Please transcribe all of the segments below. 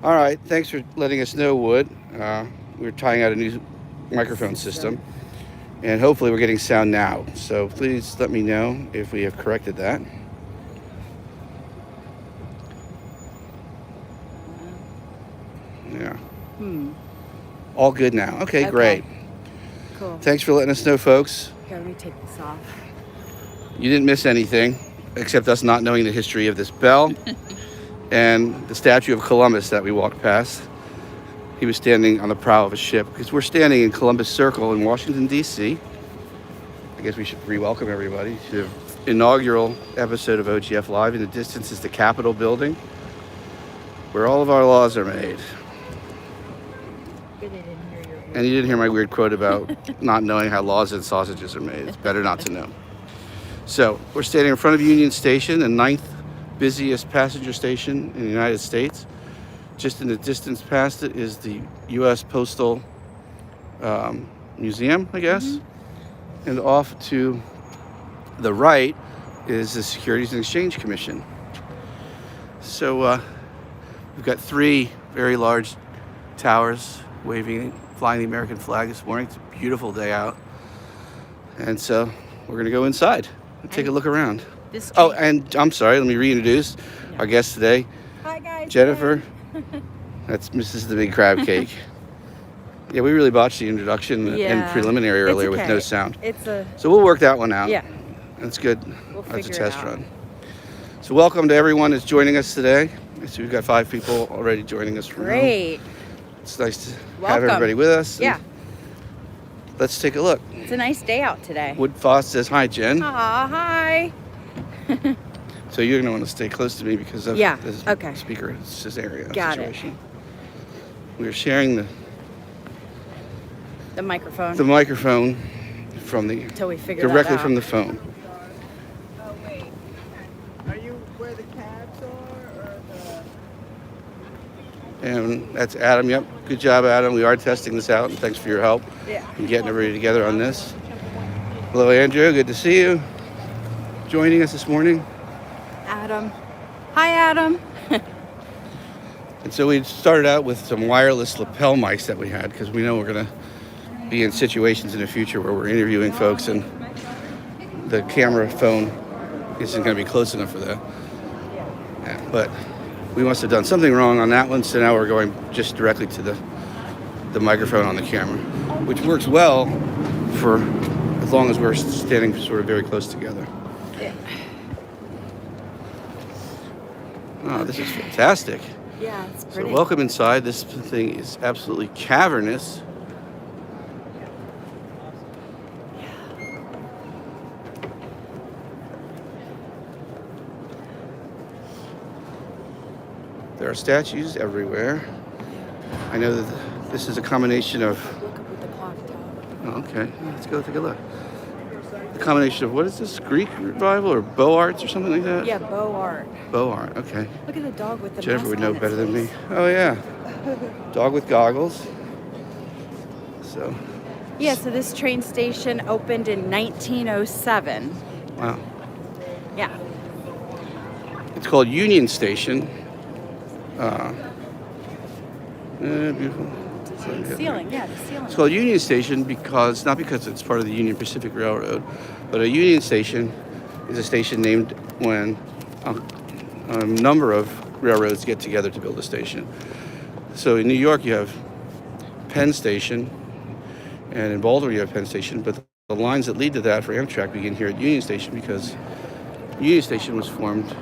All right, thanks for letting us know, Wood. We're trying out a new microphone system, and hopefully we're getting sound now. So please let me know if we have corrected that. Yeah. All good now. Okay, great. Cool. Thanks for letting us know, folks. Here, let me take this off. You didn't miss anything, except us not knowing the history of this bell and the statue of Columbus that we walked past. He was standing on the prow of a ship, because we're standing in Columbus Circle in Washington, D.C. I guess we should re-welcome everybody to the inaugural episode of OGF Live. In the distance is the Capitol building, where all of our laws are made. And you didn't hear my weird quote about not knowing how laws and sausages are made. It's better not to know. So we're standing in front of Union Station, the 9th busiest passenger station in the United States. Just in the distance past it is the U.S. Postal Museum, I guess. And off to the right is the Securities and Exchange Commission. So we've got 3 very large towers flying the American flag this morning. It's a beautiful day out. And so we're going to go inside and take a look around. Oh, and I'm sorry, let me reintroduce our guest today. Hi, guys. Jennifer. That's Mrs. TheBigCrabCake. Yeah, we really botched the introduction and preliminary earlier with no sound. So we'll work that one out. Yeah. That's good. That's a test out. run. So welcome to everyone that's joining us today. So we've got 5 people already joining us. Great. It's nice to have everybody with us. Yeah. Let's take a look. It's a nice day out today. Wood Foss says hi, Jen. Hi. So you're going to want to stay close to me because of the speaker area situation. We're sharing the microphone. The microphone from the until we figure directly that out. from the phone. Oh wait, are you where the cabs are, or the? And that's Adam. Yep, good job, Adam. We are testing this out, and thanks for your help in getting everybody together on this. Hello, Andrew. Good to see you. Joining us this morning. Adam. Hi, Adam. And so we started out with some wireless lapel mics that we had, because we know we're going to be in situations in the future where we're interviewing folks and the camera phone isn't going to be close enough for that. Yeah, but we must have done something wrong on that one, so now we're going just directly to the microphone on the camera, which works well for as long as we're standing sort of very close together. Oh, this is fantastic. Yeah, it's pretty. So welcome inside. This thing is absolutely cavernous. There are statues everywhere. I know that this is a combination of... Look up at the clock tower. Oh, okay, let's go take a look. The combination of, what is this, Greek revival or Beaux Arts or something like that? Yeah, Beaux Art. Beaux Art, okay. Look at the dog with the Jennifer would mask know on better its than me. face. Oh yeah, dog with goggles. So. Yeah, so this train station opened in 1907. Wow. Yeah. It's called Union Station. Beautiful. The ceiling, the ceiling. It's called Union Station not because it's part of the Union Pacific Railroad, but a Union Station is a station named when a number of railroads get together to build a station. So in New York you have Penn Station, and in Baltimore you have Penn Station, but the lines that lead to that for Amtrak begin here at Union Station, because Union Station was formed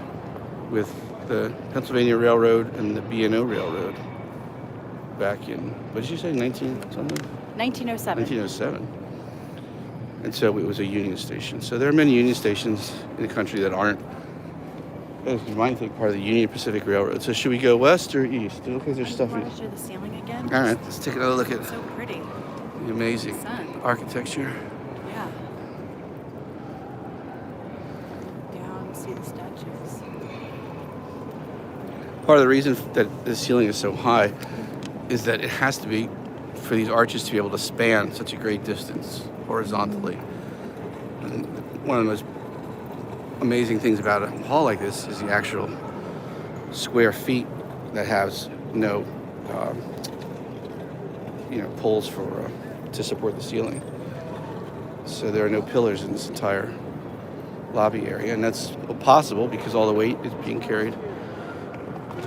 with the Pennsylvania Railroad and the B&O Railroad back in, what did you say, 1907. 1907. And so it was a Union Station. So there are many Union Stations in the country that aren't, you might think, part of the Union Pacific Railroad. So should we go west or east? Look at there's stuff. Want to show the ceiling again? All right, let's take another look at So pretty. the amazing architecture. Yeah. Down, see the statues. Part of the reason that the ceiling is so high is that it has to be for these arches to be able to span such a great distance horizontally. And one of the most amazing things about a hall like this is the actual square feet that has no, poles for to support the ceiling. So there are no pillars in this entire lobby area, and that's possible because all the weight is being carried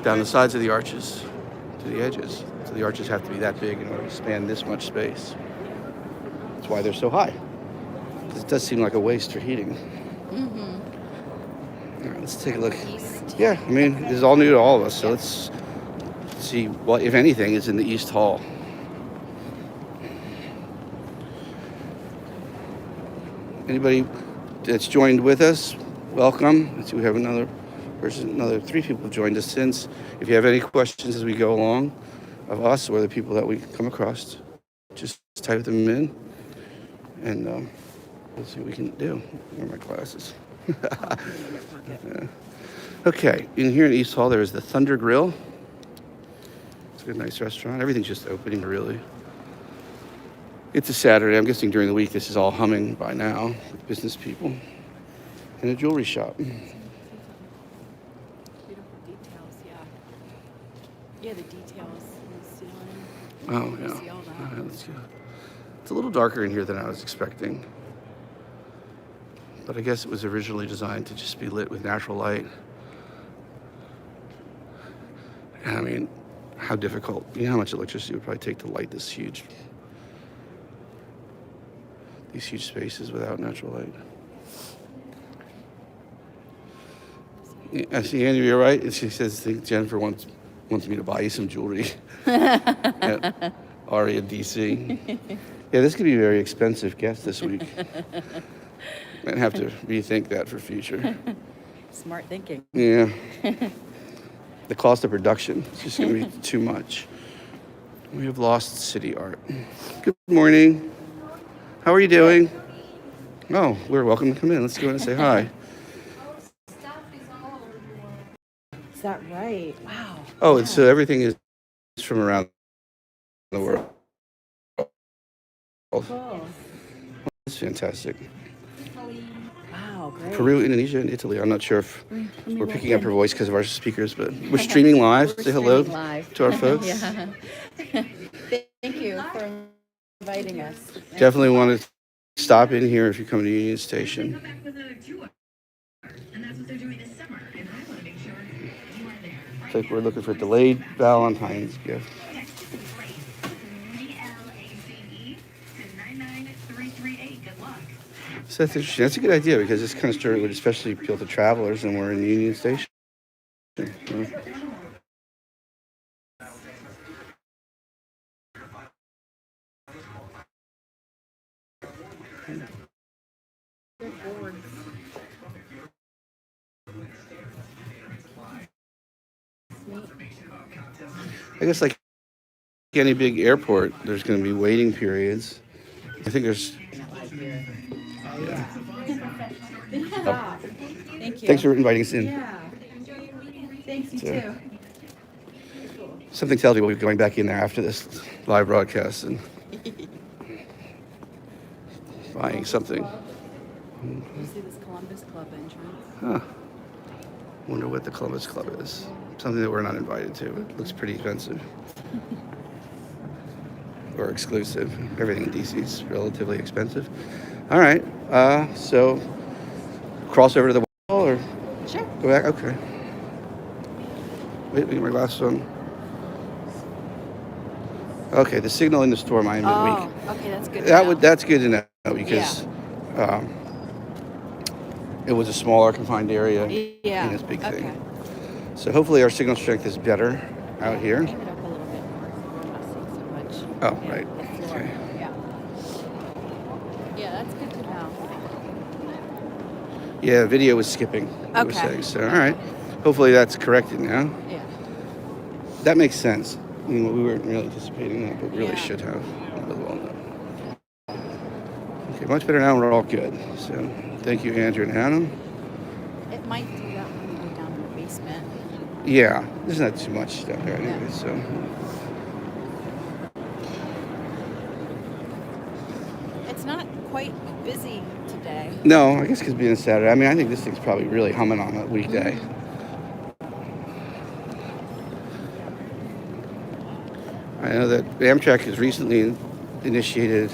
down the sides of the arches to the edges. So the arches have to be that big in order to span this much space. That's why they're so high. Because it does seem like a waste for heating. All right, let's take a look. Yeah, I mean, this is all new to all of us, so let's see what, if anything, is in the East Hall. Anybody that's joined with us, welcome. Let's see, we have another 3 people have joined us since. If you have any questions as we go along of us or the people that we come across, just type them in, and we'll see what we can do. Where are my glasses? Yeah. Okay, in here in East Hall, there is the Thunder Grill. It's a good, nice restaurant. Everything's just opening, really. It's a Saturday. I'm guessing during the week this is all humming by now with business people. And a jewelry shop. Beautiful details, yeah. Yeah, the details in the ceiling. Oh, yeah. See all that. All right, let's go. It's a little darker in here than I was expecting. But I guess it was originally designed to just be lit with natural light. And I mean, how difficult. You know how much electricity it would probably take to light these huge spaces without natural light. I see Andy, you're right. And she says, I think Jennifer wants me to buy you some jewelry at Aria DC. Yeah, this could be a very expensive guest this week. Might have to rethink that for future. Smart thinking. Yeah. The cost of production is just going to be too much. We have lost city art. Good morning. How are you doing? Oh, we're welcome to come in. Let's go in and say hi. Is that right? Wow. Oh, so everything is from around the world. Cool. That's fantastic. Wow, great. Peru, Indonesia, and Italy. I'm not sure if we're picking up her voice because of our speakers, but we're streaming live. Say hello to our folks. Yeah. Thank you for inviting us. Definitely want to stop in here if you come to Union Station. Looks like we're looking for delayed Valentine's gift. So that's interesting. That's a good idea because this kind of story would especially appeal to travelers, and we're in Union Station. I guess like any big airport, there's going to be waiting periods. I think there's... Yeah. Oh. Thank you. Thanks for inviting us in. Yeah. Thanks, you too. Something tells me we'll be going back in there after this live broadcast and buying something. You see this Columbus Club entrance? Huh. Wonder what the Columbus Club is. Something that we're not invited to. It looks pretty expensive. Or exclusive. Everything in DC is relatively expensive. All right. So cross over to the wall or Sure. go back? Okay. Wait, get my glasses on. Okay, the signal in the store might have been weak. Oh, okay, that's good. That's good to know because it was a smaller confined area in this big thing. So hopefully our signal strength is better out here. Give it up a little bit more. I'm not seeing so much. Oh, right. Okay. Yeah. Yeah, that's good to know. Yeah, video was skipping. It was saying. So, all right. Hopefully that's corrected now. Yeah. That makes sense. I mean, we weren't really anticipating that, but we really should have. Okay, much better now. We're all good. So, thank you, Andrew and Adam. It might do that when we go down in the basement. Yeah, there's not too much down there anyway, so. It's not quite busy today. No, I guess because being a Saturday. I mean, I think this thing's probably really humming on a weekday. I know that Amtrak has recently initiated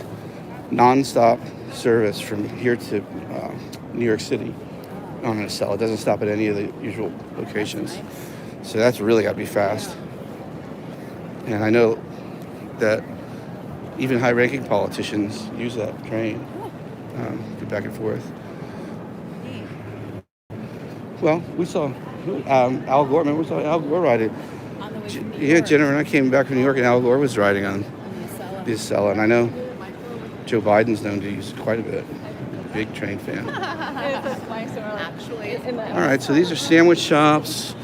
non-stop service from here to New York City on a cell. It doesn't stop at any of the usual locations. So that's really got to be fast. And I know that even high-ranking politicians use that train, get back and forth. Well, we saw Al Gore. Remember, we saw Al Gore ride it. On the way from New Yeah, York. Jennifer and I came back from New York, and Al Gore was riding on the Acela. And I know Joe Biden's known to use it quite a bit. Big train fan. Actually, All right, so these are sandwich shops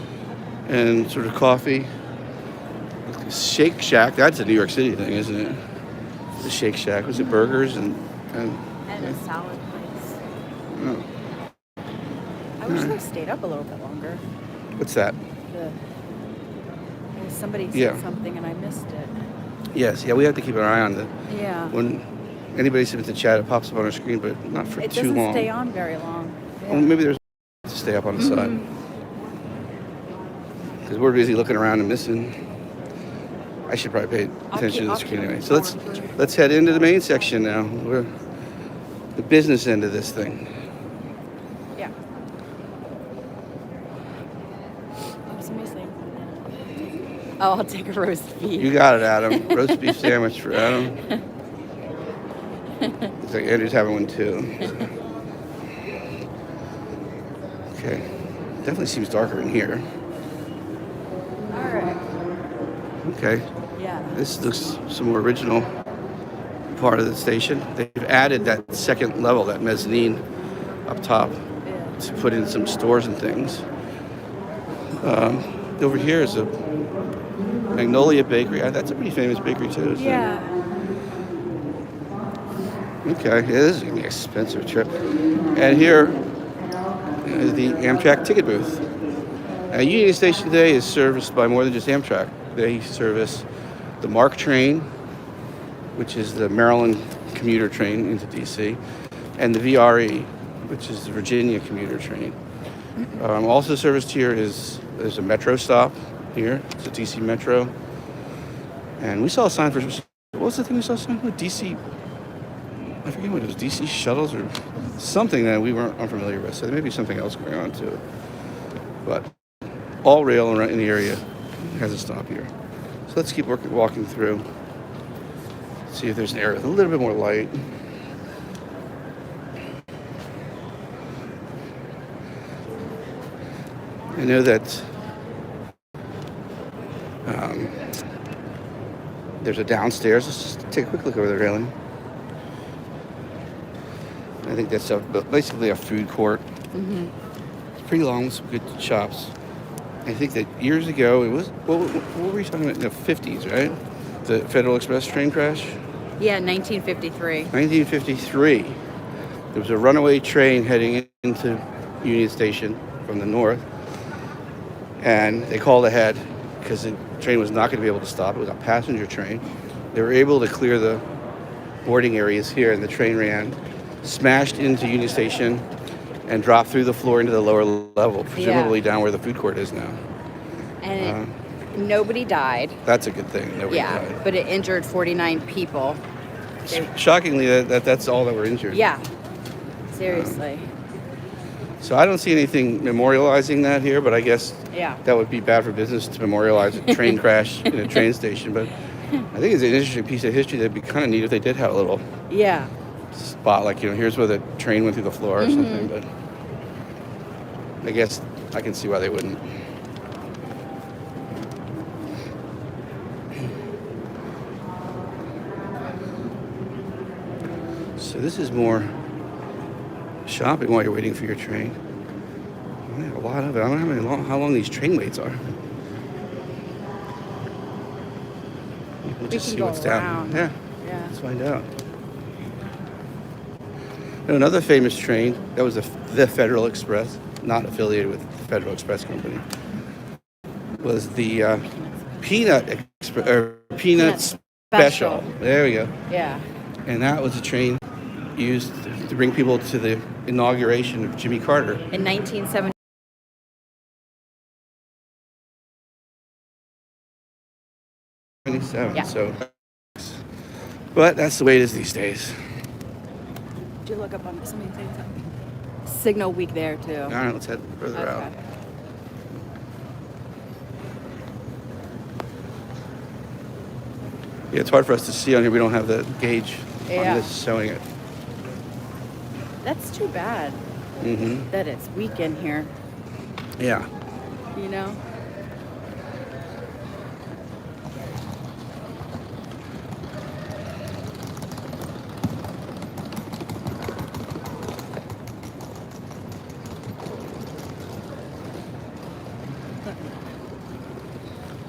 and sort of coffee. Shake Shack, that's a New York City thing, isn't it? The Shake Shack. Was it burgers and a salad place. oh, I wish they stayed up a little bit longer. what's that? Somebody said Yeah. something and I missed it. Yes, yeah, we have to keep an eye on Yeah. when anybody submits a chat, it pops up on our screen, but not for It too doesn't long. stay on very long. Well, maybe there's to stay up on the side. Because we're busy looking around and missing. I should probably pay attention to the I'll screen keep anyway. So going. let's head into the main section now. We're the business end of this thing. Yeah. What's missing? Oh, I'll take a roast beef. You got it, Adam. Roast beef sandwich for Adam. Looks like Andrew's having one too. Okay. Definitely seems darker in here. All right. Okay. Yeah. This looks some more original part of the station. They've added that second level, that mezzanine up top, to put in some stores and things. Over here is a Magnolia Bakery. That's a pretty famous bakery too, isn't it? Yeah. Okay, yeah, this is gonna be an expensive trip. And here is the Amtrak ticket booth. Now, Union Station today is serviced by more than just Amtrak. They service the MARC train, which is the Maryland commuter train into DC, and the VRE, which is the Virginia commuter train. Also serviced here there's a metro stop here. It's a DC Metro. And we saw a sign for, what was the thing we saw a sign for? DC, I forget what it was, DC shuttles or something that we weren't unfamiliar with. So there may be something else going on too. But all rail in the area has a stop here. So let's keep walking through. See if there's an area with a little bit more light. I know that there's a downstairs. Let's just take a quick look over the railing. I think that's basically a food court. Mm-hmm. It's pretty long with some good shops. I think that years ago, it was, what were you talking about? In the 50s, right? The Federal Express train crash? Yeah, 1953. 1953. There was a runaway train heading into Union Station from the north. And they called ahead because the train was not going to be able to stop. It was a passenger train. They were able to clear the boarding areas here, and the train ran, smashed into Union Station, and dropped through the floor into the lower level, presumably down where the food court is now. And nobody died. That's a good thing. Nobody died. But it injured 49 people. Shockingly, that's all that were injured. Yeah. Seriously. So I don't see anything memorializing that here, but I guess Yeah. that would be bad for business to memorialize a train crash in a train station. But I think it's an interesting piece of history that'd be kind of neat if they did have a little Yeah. spot, like, here's where the train went through the floor or something. But I guess I can see why they wouldn't. So this is more shopping while you're waiting for your train. They have a lot of it. I don't know how long these train waits are. We'll just can see go what's down. around. Yeah, Yeah. let's find out. And another famous train, that was the Federal Express, not affiliated with the Federal Express Company, was the Peanut Special. There we go. Yeah. And that was a train used to bring people to the inauguration of Jimmy Carter. In 1970. 27. Yeah. So, but that's the way it is these days. Did you look up on somebody saying something? Signal week there too. All right, let's head further out. Okay. Yeah, it's hard for us to see on here. We don't have the gauge Yeah. on this showing it. That's too bad Mm-hmm. that it's week in here, Yeah. you know?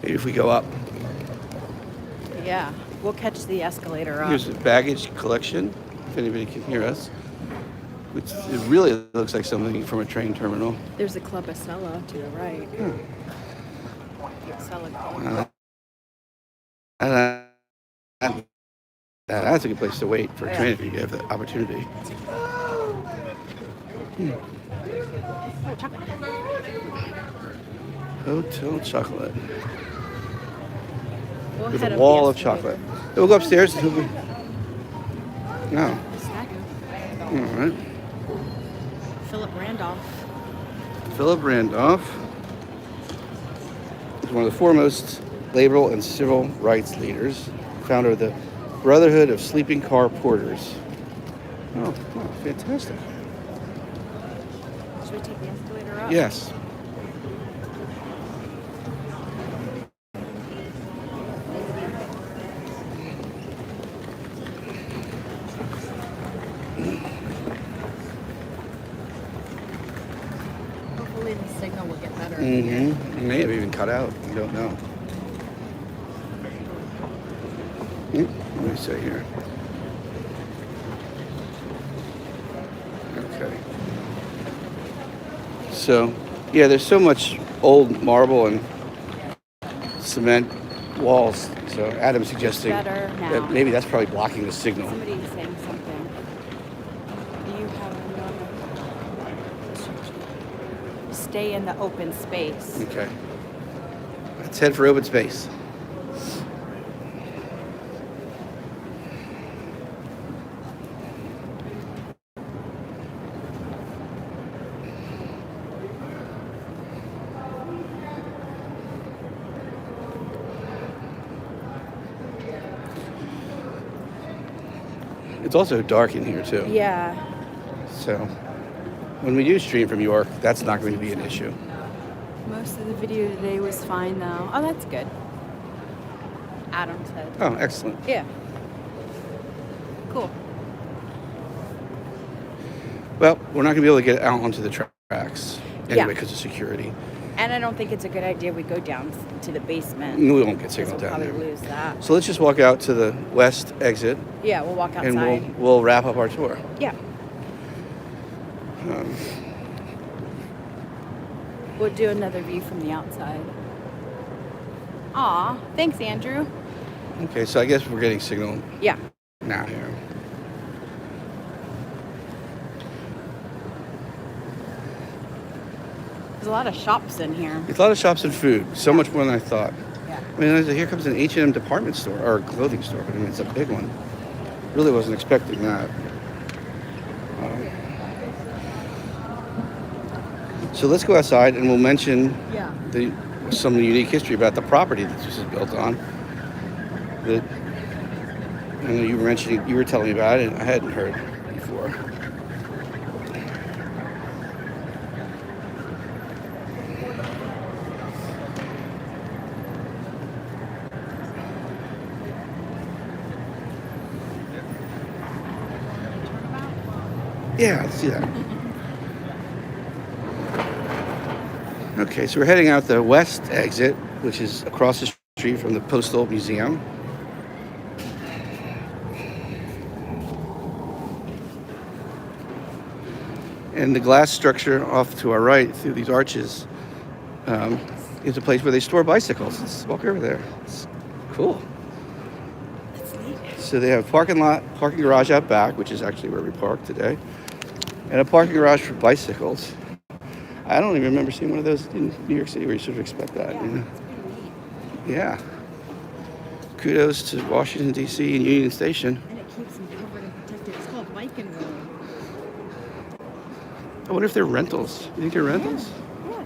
Maybe if we go up. Yeah. We'll catch the escalator up. Here's a baggage collection, if anybody can hear us. Which it really looks like something from a train terminal. There's a Club Acela to the right. Acela Club. That's a good place to wait for a train if you have the opportunity. Oh, chocolate. Hotel chocolate. We'll With head a up wall the of chocolate. escalator. We'll go upstairs. No. Snack. All right. Philip Randolph. Philip Randolph is one of the foremost labor and civil rights leaders, founder of the Brotherhood of Sleeping Car Porters. Oh, fantastic. Should we take the escalator up? Yes. Hopefully the signal will get better. Mm-hmm. It may have even cut out. You don't know. What do we say here? Okay. So, yeah, there's so much old marble and cement walls. So Adam's suggesting better now. that maybe that's probably blocking the signal. Somebody's saying something. Do you have another? Stay in the open space. Okay. Let's head for open space. It's also dark in here too. Yeah. So when we do stream from York, that's not going to be an issue. Most of the video today was fine though. Oh, that's good. Adam said. Oh, excellent. Yeah. Cool. Well, we're not going to be able to get out onto the tracks anyway Yeah. because of security. And I don't think it's a good idea we go down to the basement. We won't get 'cause signal we'll down probably there. lose that. So let's just walk out to the west exit Yeah, we'll walk outside. and we'll wrap up our tour. Yeah. We'll do another view from the outside. Aw, thanks, Andrew. Okay, so I guess we're getting signal Yeah. now here. There's a lot of shops in here. There's a lot of shops and food, so much more than I thought. Yeah. I mean, here comes an H&M department store, or a clothing store, but I mean, it's a big one. Really wasn't expecting that. So let's go outside and we'll mention Yeah. some unique history about the property that this is built on. That I know you were telling me about it, and I hadn't heard before. Yeah, let's do that. Okay, so we're heading out the west exit, which is across the street from the Postal Museum. And the glass structure off to our right through these arches is a place where they store bicycles. Let's walk over there. It's cool. That's neat. So they have parking garage out back, which is actually where we parked today, and a parking garage for bicycles. I don't even remember seeing one of those in New York City where you sort of expect that. Yeah, You know? it's pretty neat. Yeah. Kudos to Washington, D.C. and Union Station. And it keeps them covered and protected. It's called Bike and Roll. I wonder if they're rentals. You think they're rentals? Yeah.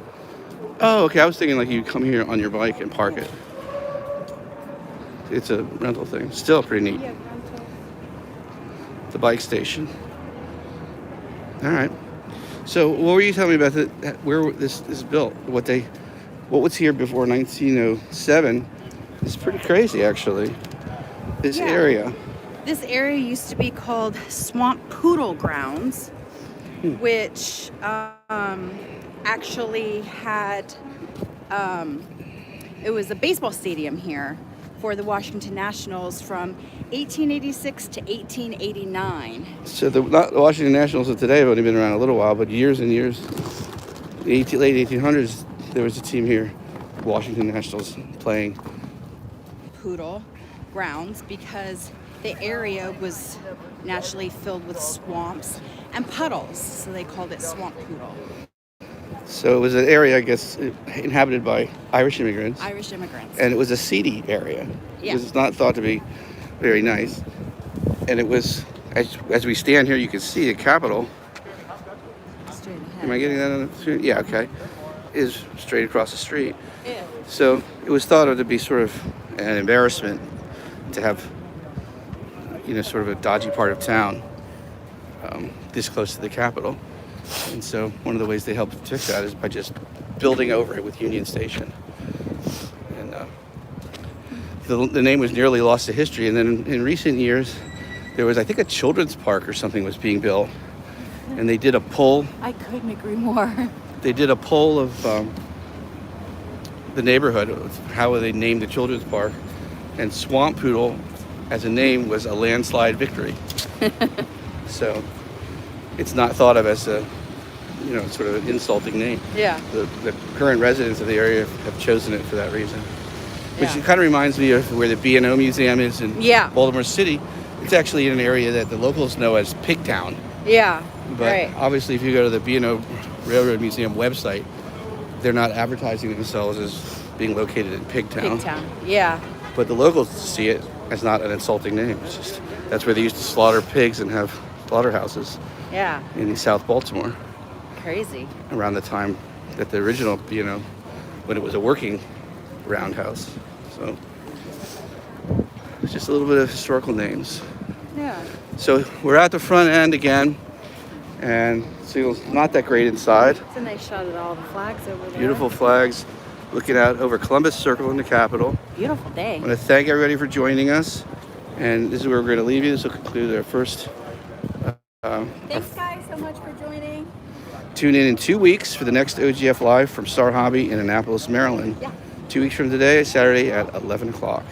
Oh, okay. I was thinking like you come here on your bike and park it. It's a rental thing. Still pretty neat. Yeah. The bike station. All right. So what were you telling me about where this is built? What was here before 1907? It's pretty crazy, actually. This Yeah. area. This area used to be called Swampoodle Grounds, which actually had, it was a baseball stadium here for the Washington Nationals from 1886 to 1889. So the Washington Nationals of today have only been around a little while, but years and years. Late 1800s, there was a team here, Washington Nationals, playing. Poodle Grounds, because the area was naturally filled with swamps and puddles, so they called it Swampoodle. So it was an area, I guess, inhabited by Irish immigrants. Irish immigrants. And it was a seedy area. Yeah. It was not thought to be very nice. And it was, as we stand here, you can see the Capitol. Straight ahead. Am I getting that on the screen? Yeah, okay. Is straight across the street. Yeah. So it was thought of to be sort of an embarrassment to have, sort of a dodgy part of town this close to the Capitol. And so one of the ways they helped protect that is by just building over it with Union Station. And the name was nearly lost to history. And then in recent years, there was, I think, a children's park or something was being built. And they did a poll. I couldn't agree more. They did a poll of the neighborhood, how they named the children's park. And Swampoodle, as a name, was a landslide victory. So it's not thought of as a, sort of an insulting name. Yeah. The current residents of the area have chosen it for that reason. Which Yeah. kind of reminds me of where the B&O Museum is in Yeah. Baltimore City. It's actually in an area that the locals know as Pigtown. Yeah. But right. obviously, if you go to the B&O Railroad Museum website, they're not advertising themselves as being located in Pigtown. Pigtown. Yeah. But the locals see it as not an insulting name. It's just that's where they used to slaughter pigs and have slaughterhouses Yeah. in South Baltimore Crazy. around the time that the original, when it was a working roundhouse. So it's just a little bit of historical names. Yeah. So we're at the front end again, and so not that great inside. It's a nice shot of all the flags over there. Beautiful flags looking out over Columbus Circle in the Capitol. Beautiful day. I want to thank everybody for joining us, and this is where we're going to leave you. This will conclude our first. Thanks, guys, so much for joining. Tune in 2 weeks for the next OGF Live from Star Hobby in Annapolis, Maryland. Yeah. 2 weeks from today, Saturday at 11 o'clock.